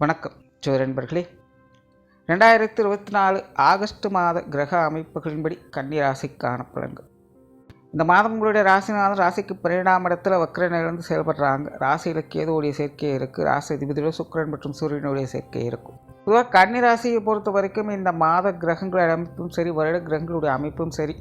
வணக்கம் நண்பர்களே. 2024 ஆகஸ்ட் மாத கிரக அமைப்புகளின்படி கன்னி ராசிக்கான பலன்கள். இந்த மாதம் உங்களுடைய ராசிநாதன் ராசிக்கு 12ஆம் இடத்துல வக்ர நிலையிலிருந்து செயல்படுறாங்க. ராசியில் கேதுவுடைய சேர்க்கை இருக்குது. ராசி அதிபதியோட சுக்கிரன் மற்றும் சூரியனுடைய சேர்க்கை இருக்கும். பொதுவாக கன்னி ராசியை பொறுத்த வரைக்கும் இந்த மாத கிரகங்களுடைய அமைப்பும் சரி, வருட கிரகங்களுடைய அமைப்பும் சரி,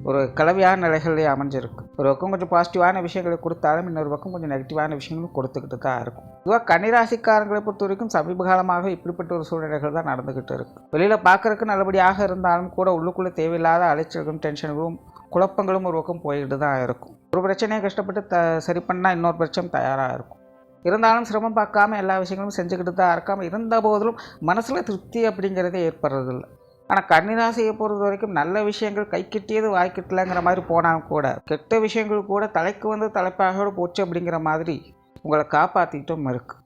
ஒரு கலவையான நிலைகளிலே அமைஞ்சிருக்கு. ஒரு பக்கம் கொஞ்சம் பாசிட்டிவான விஷயங்களை கொடுத்தாலும் இன்னொரு பக்கம் கொஞ்சம் நெகட்டிவான விஷயங்களும் கொடுத்துக்கிட்டு தான் இருக்கும். இதுவாக கன்னிராசிக்காரங்களை பொறுத்த வரைக்கும் சமீப காலமாக இப்படிப்பட்ட ஒரு சூழ்நிலைகள் தான் நடந்துக்கிட்டு இருக்கு. வெளியில் பார்க்குறதுக்கு நல்லபடியாக இருந்தாலும் கூட உள்ளுக்குள்ளே தேவையில்லாத அலைச்சல்களும் டென்ஷன்களும் குழப்பங்களும் ஒரு பக்கம் போய்கிட்டு தான் இருக்கும். ஒரு பிரச்சனையை கஷ்டப்பட்டு சரி பண்ணால் இன்னொரு பிரச்சனை தயாராக இருக்கும். இருந்தாலும் சிரமம் பார்க்காம எல்லா விஷயங்களும் செஞ்சுக்கிட்டு தான் இருக்காமல் இருந்த போதிலும் மனசில் திருப்தி அப்படிங்கிறதே ஏற்படுறதில்லை. ஆனால் கன்னிராசியை பொறுத்த வரைக்கும் நல்ல விஷயங்கள் கை கிட்டியது வாய் கிட்டலைங்கிற மாதிரி போனாலும் கூட கெட்ட விஷயங்கள் கூட தலைக்கு வந்து தலைப்பாக போச்சு அப்படிங்கிற மாதிரி உங்களை காப்பாற்றிக்கிட்டும் இருக்குது.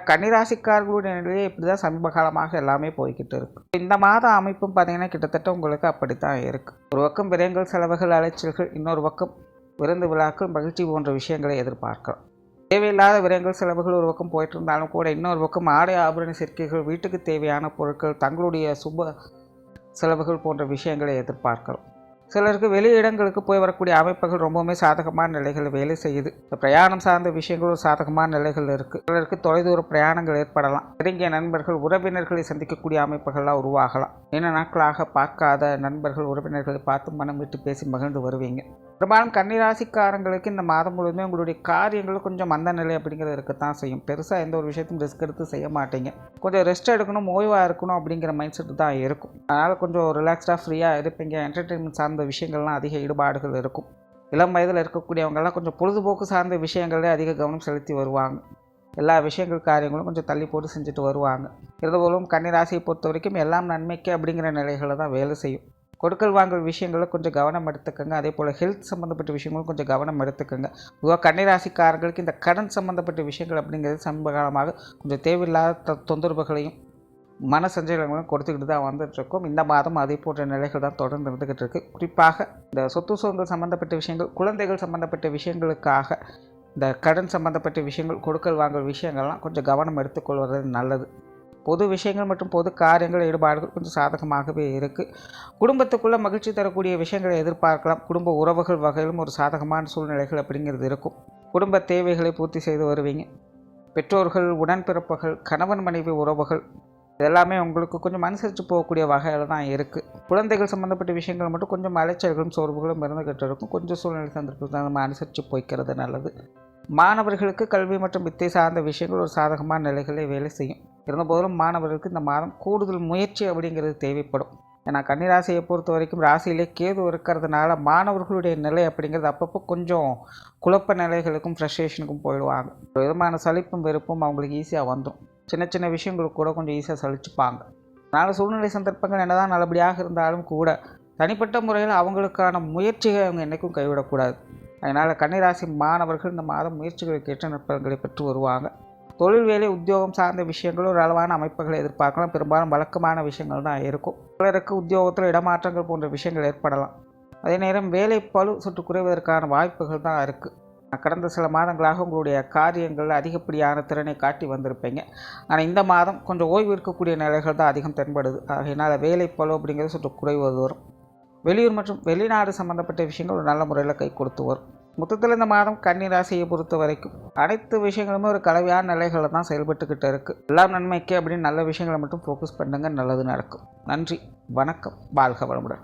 கன்னிராசிக்காரர்களுடைய நிலையே இப்படி தான் சமீப காலமாக எல்லாமே போய்கிட்டு இருக்குது. இந்த மாத அமைப்பும் பார்த்திங்கன்னா கிட்டத்தட்ட உங்களுக்கு அப்படி தான் இருக்குது. ஒரு பக்கம் விரயங்கள், செலவுகள், அலைச்சல்கள், இன்னொரு பக்கம் விருந்து விழாக்கள், மகிழ்ச்சி போன்ற விஷயங்களை எதிர்பார்க்கலாம். தேவையில்லாத விரயங்கள், செலவுகள் ஒரு பக்கம் போயிட்டு இருந்தாலும் கூட இன்னொரு பக்கம் ஆடை ஆபரண சேர்க்கைகள், வீட்டுக்கு தேவையான பொருட்கள், தங்களுடைய சுப செலவுகள் போன்ற விஷயங்களை எதிர்பார்க்கலாம். சிலருக்கு வெளி இடங்களுக்கு போய் வரக்கூடிய அமைப்புகள் ரொம்பவுமே சாதகமான நிலைகள் வேலை செய்யுது. பிரயாணம் சார்ந்த விஷயங்களும் சாதகமான நிலைகள் இருக்குது. சிலருக்கு தொலைதூர பிரயாணங்கள் ஏற்படலாம். நெருங்கிய நண்பர்கள், உறவினர்களை சந்திக்கக்கூடிய அமைப்புகள்லாம் உருவாகலாம். நீண்ட நாட்களாக பார்க்காத நண்பர்கள், உறவினர்களை பார்த்து மனம் விட்டு பேசி மகிழ்ந்து வருவீங்க. பெரும்பாலும் கன்னிராசிக்காரங்களுக்கு இந்த மாதம் முழுவதுமே உங்களுடைய காரியங்கள் கொஞ்சம் மந்த நிலை அப்படிங்கிறது இருக்கத்தான் செய்யும். பெருசாக எந்த ஒரு விஷயத்தையும் ரிஸ்க் எடுத்து செய்ய மாட்டீங்க. கொஞ்சம் ரெஸ்ட் எடுக்கணும், ஓய்வாக இருக்கணும் அப்படிங்கிற மைண்ட் செட்டு தான் இருக்கும். அதனால் கொஞ்சம் ரிலாக்ஸ்டாக ஃப்ரீயாக இருப்பீங்க. என்டர்டெயின்மெண்ட் சார்ந்த விஷயங்கள்லாம் அதிக ஈடுபாடுகள் இருக்கும். இளம் வயதில் இருக்கக்கூடியவங்கெல்லாம் கொஞ்சம் பொழுதுபோக்கு சார்ந்த விஷயங்களே அதிக கவனம் செலுத்தி வருவாங்க. எல்லா விஷயங்கள் காரியங்களும் கொஞ்சம் தள்ளி போட்டு செஞ்சுட்டு வருவாங்க. இருந்தபோலும் கன்னிராசியை பொறுத்த வரைக்கும் எல்லாம் நன்மைக்கு அப்படிங்கிற நிலைகளை தான் வேலை செய்யும். கொடுக்கல் வாங்கல் விஷயங்களில் கொஞ்சம் கவனம் எடுத்துக்கோங்க. அதே போல் ஹெல்த் சம்மந்தப்பட்ட விஷயங்களும் கொஞ்சம் கவனம் எடுத்துக்கோங்க. பொதுவாக கன்னிராசிக்காரர்களுக்கு இந்த கடன் சம்மந்தப்பட்ட விஷயங்கள் அப்படிங்கிறது சமீப காலமாக கொஞ்சம் தேவையில்லாத தொந்தரவுகளையும் மன சஞ்சலங்களும் கொடுத்துக்கிட்டு தான் வந்துட்டுருக்கோம். இந்த மாதம் அதே போன்ற நிலைகள் தான் தொடர்ந்து இருந்துக்கிட்டு இருக்குது. குறிப்பாக இந்த சொத்து சுகங்கள் சம்மந்தப்பட்ட விஷயங்கள், குழந்தைகள் சம்மந்தப்பட்ட விஷயங்களுக்காக இந்த கடன் சம்மந்தப்பட்ட விஷயங்கள், கொடுக்கல் வாங்கல் விஷயங்கள்லாம் கொஞ்சம் கவனம் எடுத்துக்கொள்வது நல்லது. பொது விஷயங்கள் மற்றும் பொது காரியங்கள், ஈடுபாடுகள் கொஞ்சம் சாதகமாகவே இருக்குது. குடும்பத்துக்குள்ளே மகிழ்ச்சி தரக்கூடிய விஷயங்களை எதிர்பார்க்கலாம். குடும்ப உறவுகள் வகையிலும் ஒரு சாதகமான சூழ்நிலைகள் அப்படிங்கிறது இருக்கும். குடும்ப தேவைகளை பூர்த்தி செய்து வருவீங்க. பெற்றோர்கள், உடன்பிறப்புகள், கணவன் மனைவி உறவுகள் இதெல்லாமே உங்களுக்கு கொஞ்சம் அனுசரித்து போகக்கூடிய வகையில் தான் இருக்குது. குழந்தைகள் சம்மந்தப்பட்ட விஷயங்கள் மட்டும் கொஞ்சம் அலைச்சல்களும் சோர்வுகளும் இருந்துகிட்டு இருக்கும். கொஞ்சம் சூழ்நிலை சந்தர்ப்பத்தை நம்ம அனுசரித்து போய்க்கிறது நல்லது. மாணவர்களுக்கு கல்வி மற்றும் வித்தை சார்ந்த விஷயங்கள் ஒரு சாதகமான நிலைகளே வேலை செய்யும். இருந்தபோதிலும் மாணவர்களுக்கு இந்த மாதம் கூடுதல் முயற்சி அப்படிங்கிறது தேவைப்படும். ஏன்னா கன்னிராசியை பொறுத்த வரைக்கும் ராசியிலே கேது இருக்கிறதுனால மாணவர்களுடைய நிலை அப்படிங்கிறது அப்பப்போ கொஞ்சம் குழப்ப நிலைகளுக்கும் ஃப்ரஸ்ட்ரேஷனுக்கும் போயிடுவாங்க. ஒரு விதமான சலிப்பும் வெறுப்பும் அவங்களுக்கு ஈஸியாக வந்துடும். சின்ன சின்ன விஷயங்களுக்கு கூட கொஞ்சம் ஈஸியாக சலிச்சுப்பாங்க. அதனால் சூழ்நிலை சந்தர்ப்பங்கள் என்னதான் நல்லபடியாக இருந்தாலும் கூட தனிப்பட்ட முறையில் அவங்களுக்கான முயற்சிகளை அவங்க என்றைக்கும் கைவிடக்கூடாது. அதனால் கன்னிராசி மாணவர்கள் இந்த மாதம் முயற்சிகளுக்கு ஏற்ற நற்பலன்களை பெற்று வருவாங்க. தொழில், வேலை, உத்தியோகம் சார்ந்த விஷயங்களும் ஒரு அளவான அமைப்புகளை எதிர்பார்க்கலாம். பெரும்பாலும் வழக்கமான விஷயங்கள் தான் இருக்கும். சிலருக்கு உத்தியோகத்தில் இடமாற்றங்கள் போன்ற விஷயங்கள் ஏற்படலாம். அதே நேரம் வேலை பளு சற்று குறைவதற்கான வாய்ப்புகள் தான் இருக்குது. கடந்த சில மாதங்களாக உங்களுடைய காரியங்கள் அதிகப்படியான திறனை காட்டி வந்திருப்பீங்க. ஆனால் இந்த மாதம் கொஞ்சம் ஓய்வு இருக்கக்கூடிய நிலைகள் தான் அதிகம் தென்படுது. அதனால் வேலை பளு அப்படிங்கிறது சற்று குறைவது வரும். வெளியூர் மற்றும் வெளிநாடு சம்மந்தப்பட்ட விஷயங்கள் ஒரு நல்ல முறையில் கை கொடுத்து வரும். மொத்தத்தில் இந்த மாதம் கன்னிராசியை பொறுத்த வரைக்கும் அனைத்து விஷயங்களுமே ஒரு கலவையான நிலைகளில் தான் செயல்பட்டுக்கிட்டு இருக்குது. எல்லாம் நன்மைக்கு அப்படின்னு நல்ல விஷயங்களை மட்டும் ஃபோக்கஸ் பண்ணுங்க, நல்லது நடக்கும். நன்றி, வணக்கம், வாழ்க வளமுடன்.